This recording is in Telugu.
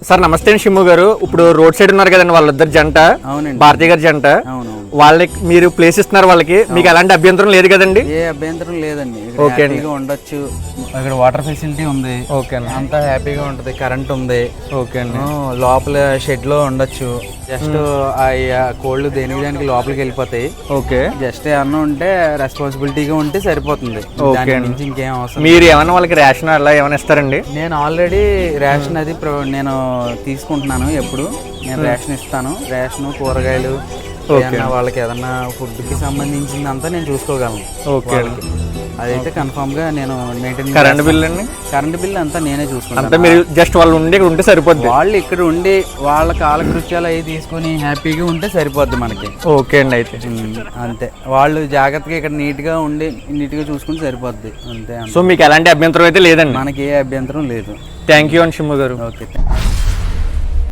సార్ నమస్తే అండి షిమ్ము గారు. ఇప్పుడు రోడ్ సైడ్ ఉన్నారు కదండి వాళ్ళిద్దరు జంట, భారతీయ గారి జంట, వాళ్ళకి మీరు ప్లేస్ ఇస్తున్నారు వాళ్ళకి, మీకు ఎలాంటి అభ్యంతరం లేదు కదండి? ఏ అభ్యంతరం లేదండి, హ్యాపీగా ఉండొచ్చు. ఇక్కడ వాటర్ ఫెసిలిటీ ఉంది, ఓకే అంతా హ్యాపీగా ఉంటది, కరెంట్ ఉంది, ఓకే అండి. లోపల షెడ్ లో ఉండొచ్చు, జస్ట్ కోళ్ళు దేనికి దానికి లోపలికి వెళ్ళిపోతాయి, ఓకే. జస్ట్ ఏమన్నా ఉంటే రెస్పాన్సిబిలిటీగా ఉంటే సరిపోతుంది, ఓకే నుంచి ఇంకేం అవసరం. మీరు ఏమన్నా వాళ్ళకి రేషన్ అలా ఏమైనా ఇస్తారండి? నేను ఆల్రెడీ రేషన్ అది నేను తీసుకుంటున్నాను, ఎప్పుడు నేను రేషన్ ఇస్తాను, రేషన్ కూరగాయలు వాళ్ళకి ఏదన్నా ఫుడ్ కి సంబంధించింది అంతా నేను చూసుకోగలను, ఓకే. అదైతే కన్ఫర్మ్ గా నేను మెయింటైన్. కరెంట్ బిల్ అండి? కరెంట్ బిల్ అంతా నేనే చూసుకుంటాను. అంతా మీరు జస్ట్ వాళ్ళు ఉంటే సరిపోద్ది, వాళ్ళు ఇక్కడ ఉండి వాళ్ళ కాలకృత్యాలు అవి తీసుకుని హ్యాపీగా ఉంటే సరిపోద్ది మనకి, ఓకే అండి. అయితే అంతే, వాళ్ళు జాగ్రత్తగా ఇక్కడ నీట్ గా ఉండి నీట్ గా చూసుకుంటే సరిపోద్ది, అంతే. సో మీకు ఎలాంటి అభ్యంతరం అయితే లేదండి? మనకి ఏ అభ్యంతరం లేదు. థ్యాంక్ యూ అండి షిమ్ము గారు. ఓకే.